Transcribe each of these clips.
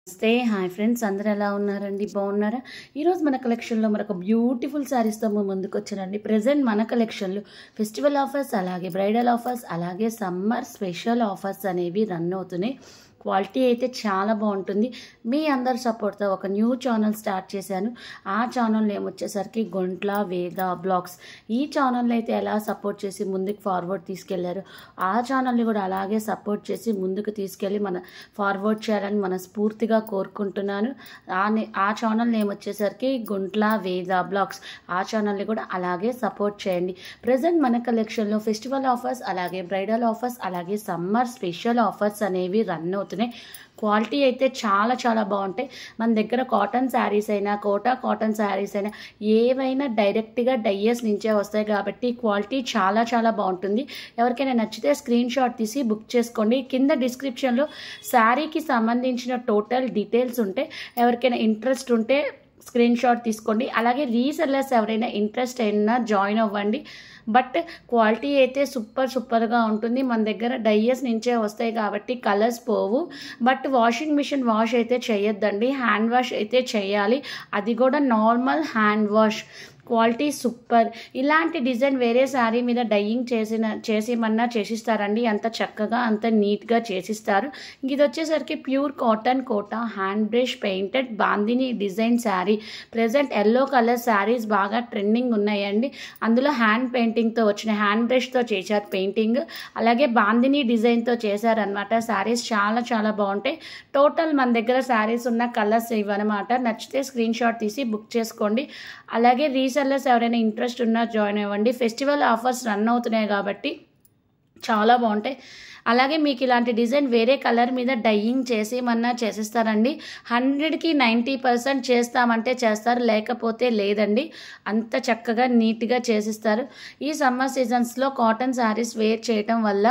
నమస్తే hi friends, అందరూ ఎలా ఉన్నారండి? బాగున్నారా? ఈరోజు మన కలెక్షన్లో మరొక బ్యూటిఫుల్ శారీస్తో ముందుకు వచ్చానండి. ప్రజెంట్ మన కలెక్షన్లో ఫెస్టివల్ ఆఫర్స్, అలాగే బ్రైడల్ ఆఫర్స్, అలాగే సమ్మర్ స్పెషల్ ఆఫర్స్ అనేవి రన్ అవుతున్నాయి. క్వాలిటీ అయితే చాలా బాగుంటుంది. మీ అందరి సపోర్ట్తో ఒక న్యూ ఛానల్ స్టార్ట్ చేశాను. ఆ ఛానల్ నేమ్ వచ్చేసరికి గుంట్ల వేద బ్లాగ్స్. ఈ ఛానల్ని అయితే ఎలా సపోర్ట్ చేసి ముందుకు ఫార్వర్డ్ తీసుకెళ్లారు, ఆ ఛానల్ని కూడా అలాగే సపోర్ట్ చేసి ముందుకు తీసుకెళ్ళి ఫార్వర్డ్ చేయాలని మనస్ఫూర్తిగా కోరుకుంటున్నాను. ఆ ఛానల్ నేమ్ వచ్చేసరికి గుంట్ల వేద బ్లాగ్స్. ఆ ఛానల్ని కూడా అలాగే సపోర్ట్ చేయండి. ప్రజెంట్ మన కలెక్షన్లో ఫెస్టివల్ ఆఫర్స్, అలాగే బ్రైడల్ ఆఫర్స్, అలాగే సమ్మర్ స్పెషల్ ఆఫర్స్ అనేవి రన్ అవుతున్నాయి. క్వాలిటీ అయితే చాలా చాలా బాగుంటాయి. మన దగ్గర కాటన్ శారీస్ అయినా, కోటా కాటన్ శారీస్ అయినా ఏవైనా డైరెక్ట్గా డైయర్స్ నుంచే వస్తాయి కాబట్టి క్వాలిటీ చాలా చాలా బాగుంటుంది. ఎవరికైనా నచ్చితే స్క్రీన్ షాట్ తీసి బుక్ చేసుకోండి. కింద డిస్క్రిప్షన్లో శారీకి సంబంధించిన టోటల్ డీటెయిల్స్ ఉంటే ఎవరికైనా ఇంట్రెస్ట్ ఉంటే స్క్రీన్ షాట్ తీసుకోండి. అలాగే రీసెల్లర్స్ ఎవరైనా ఇంట్రెస్ట్ అయినా జాయిన్ అవ్వండి. బట్ క్వాలిటీ అయితే సూపర్గా ఉంటుంది. మన దగ్గర డైయర్స్ నుంచే వస్తాయి కాబట్టి కలర్స్ పోవు. బట్ వాషింగ్ మిషన్ వాష్ అయితే చేయొద్దండి, హ్యాండ్ వాష్ అయితే చేయాలి. అది కూడా normal hand wash. Quality super. ఇలాంటి డిజైన్ వేరే శారీ మీద డైయింగ్ చేసేమన్నా చేసిస్తారండి. అంత చక్కగా అంత నీట్గా చేసిస్తారు. ఇది వచ్చేసరికి pure cotton Kota hand brush painted bandhani design sari. Present yellow colour saris బాగా ట్రెండింగ్ ఉన్నాయండి. అందులో హ్యాండ్ పెయింటింగ్తో వచ్చిన హ్యాండ్ బ్రష్తో చేశారు పెయింటింగ్, అలాగే బాందిని డిజైన్తో చేశారనమాట. శారీస్ చాలా చాలా బాగుంటాయి. టోటల్ మన దగ్గర శారీస్ ఉన్న కలర్స్ ఇవన్నమాట. నచ్చితే స్క్రీన్ షాట్ తీసి బుక్ చేసుకోండి. అలాగే రీసెల్లర్స్ ఎవరైనా ఇంట్రెస్ట్ ఉన్నా జాయిన్ అవ్వండి. ఫెస్టివల్ ఆఫర్స్ రన్ అవుతున్నాయి కాబట్టి చాలా బాగుంటాయి. అలాగే మీకు ఇలాంటి డిజైన్ వేరే కలర్ మీద డైయింగ్ చేసేమన్నా చేసిస్తారండి. 100కి 90% చేస్తామంటే చేస్తారు, లేకపోతే లేదండి. అంత చక్కగా నీట్గా చేసిస్తారు. ఈ సమ్మర్ సీజన్స్లో కాటన్ శారీస్ వేర్ చేయటం వల్ల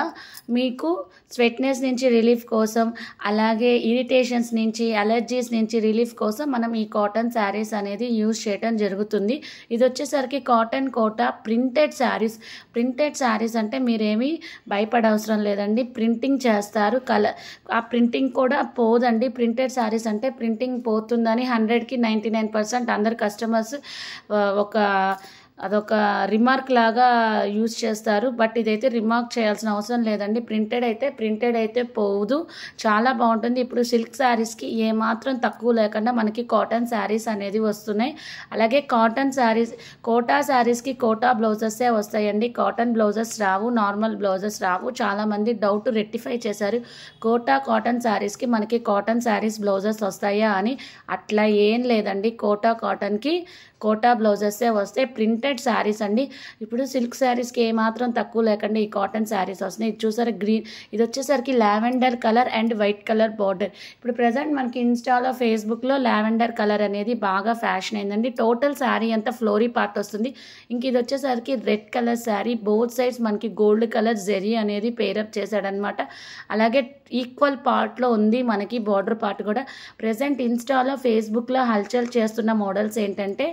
మీకు స్వెట్నెస్ నుంచి రిలీఫ్ కోసం, అలాగే ఇరిటేషన్స్ నుంచి, అలర్జీస్ నుంచి రిలీఫ్ కోసం మనం ఈ కాటన్ శారీస్ అనేది యూజ్ చేయడం జరుగుతుంది. ఇది వచ్చేసరికి cotton Kota printed saris. Printed saris అంటే మీరేమీ భయపడవసరం లేదండి. ప్రింటింగ్ చేస్తారు. ఆ ప్రింటింగ్ కూడా పోదండి. ప్రింటెడ్ శారీస్ అంటే ప్రింటింగ్ పోతుందని 100కి 99% అందరు కస్టమర్స్ అదొక రిమార్క్ లాగా యూజ్ చేస్తారు. బట్ ఇదైతే రిమార్క్ చేయాల్సిన అవసరం లేదండి. ప్రింటెడ్ అయితే పోదు, చాలా బాగుంటుంది. ఇప్పుడు సిల్క్ శారీస్కి ఏమాత్రం తక్కువ లేకుండా మనకి కాటన్ శారీస్ అనేది వస్తున్నాయి. అలాగే కాటన్ శారీస్ కోటా శారీస్కి కోటా బ్లౌజెస్సే వస్తాయండి. కాటన్ బ్లౌజెస్ రావు, నార్మల్ బ్లౌజెస్ రావు. చాలామంది డౌట్ రెక్టిఫై చేశారు, కోటా కాటన్ శారీస్కి మనకి కాటన్ శారీస్ బ్లౌజెస్ వస్తాయా అని. అట్లా ఏం లేదండి. కోటా కాటన్కి కోటా బ్లౌజెస్సే వస్తాయి. ప్రింటెడ్ శారీస్ అండి. ఇప్పుడు సిల్క్ శారీస్కి ఏమాత్రం తక్కువ లేకుండా ఈ కాటన్ శారీస్ వస్తున్నాయి. ఇది చూసారు గ్రీన్, ఇది వచ్చేసరికి lavender colour and white colour border. ఇప్పుడు ప్రజెంట్ మనకి ఇన్స్టాలో, ఫేస్బుక్లో లావెండర్ కలర్ అనేది బాగా ఫ్యాషన్ అయిందండి. టోటల్ శారీ అంతా ఫ్లోరీ పార్ట్ వస్తుంది. ఇంక ఇది వచ్చేసరికి red colour sari. Both sides మనకి గోల్డ్ కలర్ జెరీ అనేది పేరప్ చేశాడనమాట. అలాగే ఈక్వల్ పార్ట్లో ఉంది మనకి బార్డర్ పార్ట్ కూడా. ప్రజెంట్ ఇన్స్టాలో, ఫేస్బుక్లో హల్చల్ చేస్తున్న మోడల్స్ ఏంటంటే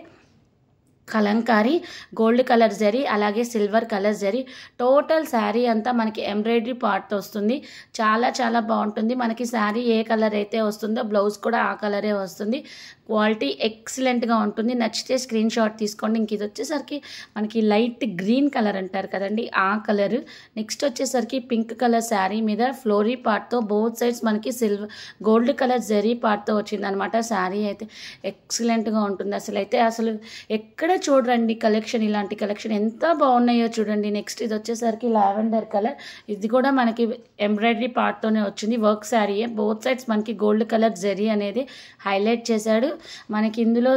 కలంకారీ, గోల్డ్ కలర్ జరీ, అలాగే silver colour zari. Total sari అంతా మనకి ఎంబ్రాయిడరీ పార్ట్తో వస్తుంది. చాలా చాలా బాగుంటుంది. మనకి శారీ ఏ కలర్ అయితే వస్తుందో బ్లౌజ్ కూడా ఆ కలరే వస్తుంది. క్వాలిటీ ఎక్సలెంట్గా ఉంటుంది. నచ్చితే స్క్రీన్ షాట్ తీసుకోండి. ఇంక ఇది వచ్చేసరికి మనకి లైట్ గ్రీన్ కలర్ అంటారు కదండి, ఆ కలర్. నెక్స్ట్ వచ్చేసరికి పింక్ కలర్ శారీ మీద ఫ్లోరీ పార్ట్తో బోత్ సైడ్స్ మనకి గోల్డ్ కలర్ జరీ పార్ట్తో వచ్చిందనమాట. శారీ అయితే ఎక్సలెంట్గా ఉంటుంది. అసలు ఎక్కడ చూడండి కలెక్షన్, ఇలాంటి కలెక్షన్ ఎంత బాగున్నాయో చూడండి. నెక్స్ట్ ఇది వచ్చేసరికి లావెండర్ కలర్. ఇది కూడా మనకి ఎంబ్రాయిడరీ పార్ట్తోనే వచ్చింది. వర్క్ శారీయే. బోత్ సైడ్స్ మనకి గోల్డ్ కలర్ జరీ అనేది హైలైట్ చేశాడు. మనకి ఇందులో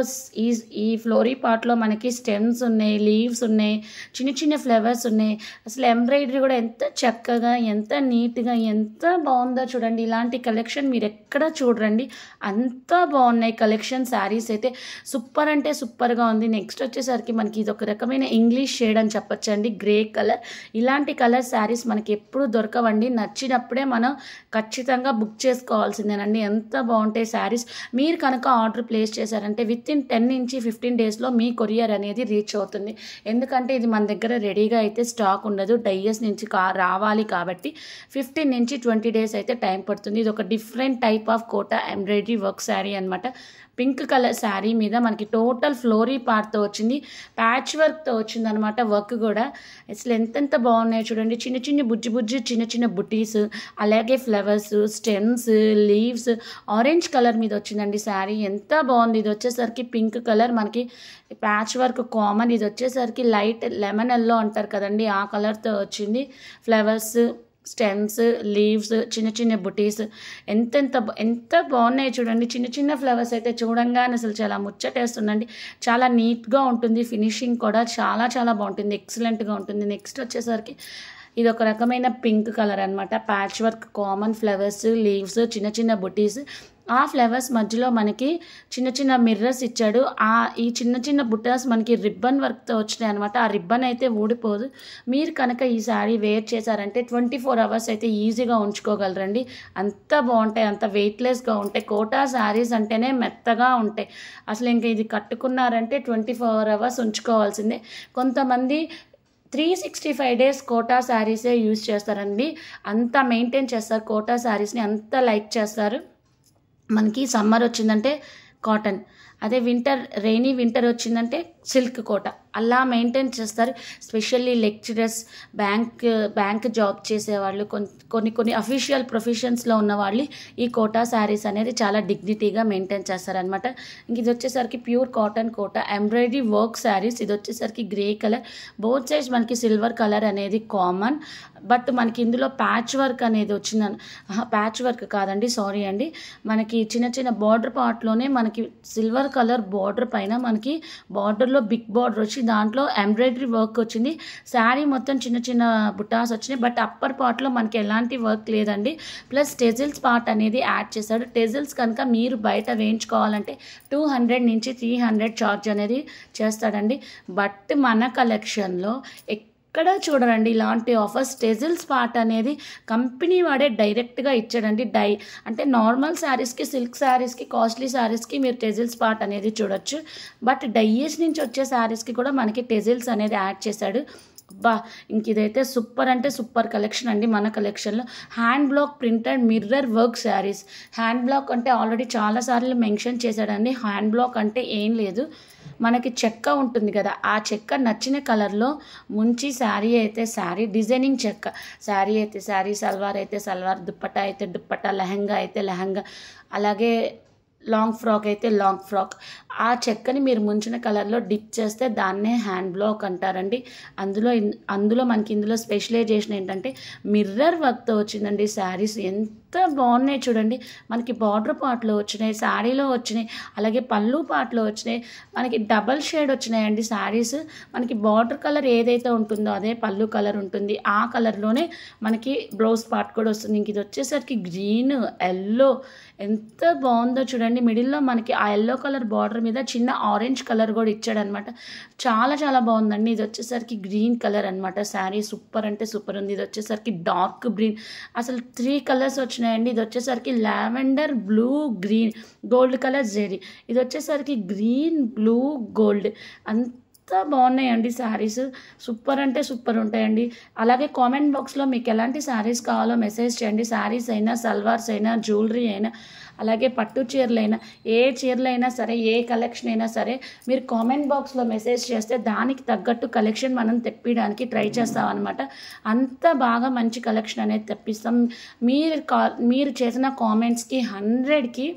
ఈ ఫ్లోరీ పార్ట్లో మనకి స్టెమ్స్ ఉన్నాయి, లీవ్స్ ఉన్నాయి, చిన్న చిన్న ఫ్లవర్స్ ఉన్నాయి. అసలు ఎంబ్రాయిడరీ కూడా ఎంత చక్కగా, ఎంత నీట్గా, ఎంత బాగుందో చూడండి. ఇలాంటి కలెక్షన్ మీరు ఎక్కడ చూడండి, అంత బాగున్నాయి కలెక్షన్. శారీస్ అయితే సూపర్ అంటే సూపర్గా ఉంది. నెక్స్ట్ వచ్చేసరికి మనకి ఇది ఒక రకమైన ఇంగ్లీష్ షేడ్ అని చెప్పొచ్చండి, గ్రే కలర్. ఇలాంటి కలర్ శారీస్ మనకి ఎప్పుడు దొరకవండి. నచ్చినప్పుడే మనం ఖచ్చితంగా బుక్ చేసుకోవాల్సిందేనండి. ఎంత బాగుంటాయి శారీస్. మీరు కనుక ఆర్డర్ ప్లేస్ చేశారంటే విత్ ఇన్ 10 నుంచి 15 డేస్లో మీ కొరియర్ అనేది రీచ్ అవుతుంది. ఎందుకంటే ఇది మన దగ్గర రెడీగా అయితే స్టాక్ ఉండదు, డైయస్ నుంచి రావాలి కాబట్టి 15 నుంచి 20 డేస్ అయితే టైం పడుతుంది. ఇది ఒక different type of Kota embroidery work sari అనమాట. పింక్ కలర్ శారీ మీద మనకి టోటల్ ఫ్లోరీ పార్ట్తో వచ్చింది, ప్యాచ్ వర్క్తో వచ్చింది అనమాట. వర్క్ కూడా అసలు ఎంతెంత బాగున్నాయో చూడండి. చిన్న చిన్న బుజ్జి చిన్న చిన్న బుటీస్, అలాగే flowers, stems, leaves, orange colour మీద వచ్చిందండి శారీ. ఎంత బాగుంది. ఇది వచ్చేసరికి పింక్ కలర్, మనకి ప్యాచ్ వర్క్ కామన్. ఇది వచ్చేసరికి లైట్ లెమన్ ఎల్లో అంటారు కదండి, ఆ కలర్తో వచ్చింది. ఫ్లవర్స్, స్టెమ్స్, లీవ్స్, చిన్న చిన్న బుటీస్ ఎంత బాగున్నాయి చూడండి. చిన్న చిన్న ఫ్లవర్స్ అయితే చూడంగానే అసలు చాలా ముచ్చటేస్తుందండి. చాలా నీట్గా ఉంటుంది, ఫినిషింగ్ కూడా చాలా చాలా బాగుంటుంది, ఎక్సలెంట్గా ఉంటుంది. నెక్స్ట్ వచ్చేసరికి ఇది ఒక రకమైన పింక్ కలర్ అనమాట. Patch work common, flowers, leaves, చిన్న చిన్న బుటీస్. ఆ ఫ్లవర్స్ మధ్యలో మనకి చిన్న చిన్న మిర్రర్స్ ఇచ్చాడు. ఈ చిన్న చిన్న బుట్టాస్ మనకి రిబ్బన్ వర్క్తో వచ్చినాయి అనమాట. ఆ రిబ్బన్ అయితే ఊడిపోదు. మీరు కనుక ఈ శారీ వేర్ చేశారంటే 24 అవర్స్ అయితే ఈజీగా ఉంచుకోగలరండి. అంత బాగుంటాయి, అంత వెయిట్లెస్గా ఉంటాయి. కోటా శారీస్ అంటేనే మెత్తగా ఉంటాయి. అసలు ఇంకా ఇది కట్టుకున్నారంటే 24 అవర్స్ ఉంచుకోవాల్సిందే. కొంతమంది 365 డేస్ కోటా శారీసే యూజ్ చేస్తారండి. అంత మెయింటైన్ చేస్తారు కోటా శారీస్ని, అంత లైక్ చేస్తారు. మనకి సమ్మర్ వచ్చిందంటే కాటన్, అదే రెయినీ వింటర్ వచ్చిందంటే సిల్క్ కోట, అలా మెయింటైన్ చేస్తారు. స్పెషల్లీ లెక్చరర్స్, బ్యాంక్ జాబ్ చేసేవాళ్ళు, కొన్ని అఫీషియల్ ప్రొఫెషన్స్లో ఉన్న వాళ్ళు ఈ కోటా శారీస్ అనేది చాలా డిగ్నిటీగా మెయింటైన్ చేస్తారనమాట. ఇంక ఇది వచ్చేసరికి pure cotton Kota embroidery work saris. ఇది వచ్చేసరికి గ్రే కలర్, బోత్ సైడ్స్ మనకి సిల్వర్ కలర్ అనేది కామన్. బట్ మనకి ఇందులో ప్యాచ్ వర్క్ అనేది వచ్చిందని, ప్యాచ్ వర్క్ కాదండి, సారీ అండి, మనకి చిన్న చిన్న బార్డర్ పార్ట్లోనే మనకి సిల్వర్ కలర్ బార్డర్ పైన మనకి బార్డర్లో బిగ్ బార్డర్ వచ్చి దాంట్లో ఎంబ్రాయిడరీ వర్క్ వచ్చింది. శారీ మొత్తం చిన్న చిన్న బుటాస్ వచ్చినాయి. బట్ అప్పర్ పార్ట్లో మనకి ఎలాంటి వర్క్ లేదండి. ప్లస్ టెజిల్స్ పార్ట్ అనేది యాడ్ చేశాడు. టెజిల్స్ కనుక మీరు బయట వేయించుకోవాలంటే 200 నుంచి 300 ఛార్జ్ అనేది చేస్తాడండి. బట్ మన కలెక్షన్లో ఎక్కడ చూడరండి ఇలాంటి ఆఫర్స్. టెజిల్స్ పార్ట్ అనేది కంపెనీ వాడే డైరెక్ట్గా ఇచ్చాడండి. అంటే నార్మల్ శారీస్కి, సిల్క్ శారీస్కి, కాస్ట్లీ శారీస్కి మీరు టెజిల్స్ పార్ట్ అనేది చూడొచ్చు. బట్ డైయస్ నుంచి వచ్చే శారీస్కి కూడా మనకి టెజిల్స్ అనేది యాడ్ చేశాడు. ఇంక ఇదైతే సూపర్ అంటే సూపర్ కలెక్షన్ అండి. మన కలెక్షన్లో hand block printed mirror work saris. Hand black అంటే ఆల్రెడీ చాలాసార్లు మెన్షన్ చేశాడండి. హ్యాండ్ బ్లాక్ అంటే ఏం లేదు, మనకి చెక్క ఉంటుంది కదా, ఆ చెక్క నచ్చిన కలర్లో ముంచి శారీ అయితే శారీ, డిజైనింగ్ చెక్క, శారీ అయితే శారీ, సల్వార్ అయితే సల్వార్, దుప్పట్టా అయితే దుప్పట్టా, లెహంగా అయితే లెహంగా, అలాగే లాంగ్ ఫ్రాక్ అయితే లాంగ్ ఫ్రాక్, ఆ చెక్కని మీరు ముంచిన కలర్లో డిప్ చేస్తే దాన్నే హ్యాండ్ బ్లాక్ అంటారండి. అందులో మనకి ఇందులో స్పెషలైజేషన్ ఏంటంటే మిర్రర్ వర్క్తో వచ్చిందండి శారీస్. ఎంత బాగున్నాయి చూడండి. మనకి బార్డర్ పార్ట్లో వచ్చినాయి, శారీలో వచ్చినాయి, అలాగే పళ్ళు పార్ట్లో వచ్చినాయి. మనకి డబల్ షేడ్ వచ్చినాయండి శారీస్. మనకి బార్డర్ కలర్ ఏదైతే ఉంటుందో అదే పళ్ళు కలర్ ఉంటుంది, ఆ కలర్లోనే మనకి బ్లౌజ్ పార్ట్ కూడా వస్తుంది. ఇంక ఇది వచ్చేసరికి గ్రీన్, ఎల్లో, ఎంత బాగుందో చూడండి. మిడిల్లో మనకి ఆ ఎల్లో కలర్ బార్డర్ మీద చిన్న ఆరెంజ్ కలర్ కూడా ఇచ్చాడనమాట. చాలా చాలా బాగుందండి. ఇది వచ్చేసరికి గ్రీన్ కలర్ అనమాట. శారీ సూపర్ అంటే సూపర్ ఉంది. ఇది వచ్చేసరికి డార్క్ గ్రీన్, అసలు 3 కలర్స్ వచ్చినాయండి. ఇది వచ్చేసరికి lavender, blue, green, gold colour zari. ఇది వచ్చేసరికి గ్రీన్, బ్లూ, గోల్డ్. ఎంత బాగున్నాయండి శారీస్. సూపర్ అంటే సూపర్ ఉంటాయండి. అలాగే కామెంట్ బాక్స్లో మీకు ఎలాంటి శారీస్ కావాలో మెసేజ్ చేయండి. శారీస్ అయినా, సల్వార్స్ అయినా, జ్యువెలరీ అయినా, అలాగే పట్టు చీరలైనా, ఏ చీరలైనా సరే, ఏ కలెక్షన్ అయినా సరే మీరు కామెంట్ బాక్స్లో మెసేజ్ చేస్తే దానికి తగ్గట్టు కలెక్షన్ మనం తెప్పించడానికి ట్రై చేస్తాం అనమాట. అంత బాగా మంచి కలెక్షన్ అనేది తెప్పిస్తాం. మీరు చేసిన కామెంట్స్కి 100కి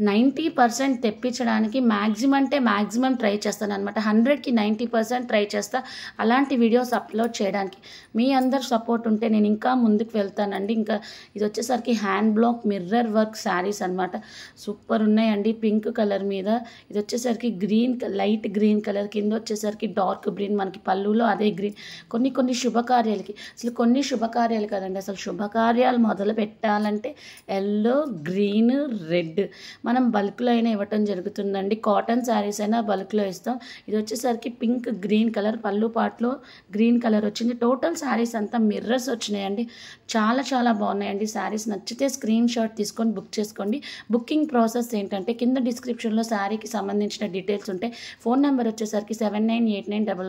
90% తెప్పించడానికి మ్యాక్సిమం ట్రై చేస్తాను అనమాట. 100కి 90% ట్రై చేస్తా అలాంటి వీడియోస్ అప్లోడ్ చేయడానికి. మీ అందరు సపోర్ట్ ఉంటే నేను ఇంకా ముందుకు వెళ్తానండి. ఇంకా ఇది వచ్చేసరికి hand black mirror work saris అనమాట. సూపర్ ఉన్నాయండి. పింక్ కలర్ మీద ఇది వచ్చేసరికి గ్రీన్, లైట్ గ్రీన్ కలర్, కింద వచ్చేసరికి డార్క్ గ్రీన్, మనకి పళ్ళులో అదే గ్రీన్. కొన్ని శుభకార్యాలకి, అసలు కొన్ని శుభకార్యాలు కదండి, అసలు శుభకార్యాలు మొదలు పెట్టాలంటే ఎల్లో, గ్రీన్, రెడ్, మనం బల్క్లో అయినా ఇవ్వటం జరుగుతుందండి. కాటన్ శారీస్ అయినా బల్క్లో ఇస్తాం. ఇది వచ్చేసరికి పింక్ గ్రీన్ కలర్, పళ్ళు పాటలో గ్రీన్ కలర్ వచ్చింది. టోటల్ శారీస్ అంతా మిర్రర్స్ వచ్చినాయండి. చాలా చాలా బాగున్నాయండి. శారీస్ నచ్చితే స్క్రీన్ షాట్ తీసుకొని బుక్ చేసుకోండి. బుకింగ్ ప్రాసెస్ ఏంటంటే కింద డిస్క్రిప్షన్లో శారీకి సంబంధించిన డీటెయిల్స్ ఉంటాయి. ఫోన్ నెంబర్ వచ్చేసరికి 7989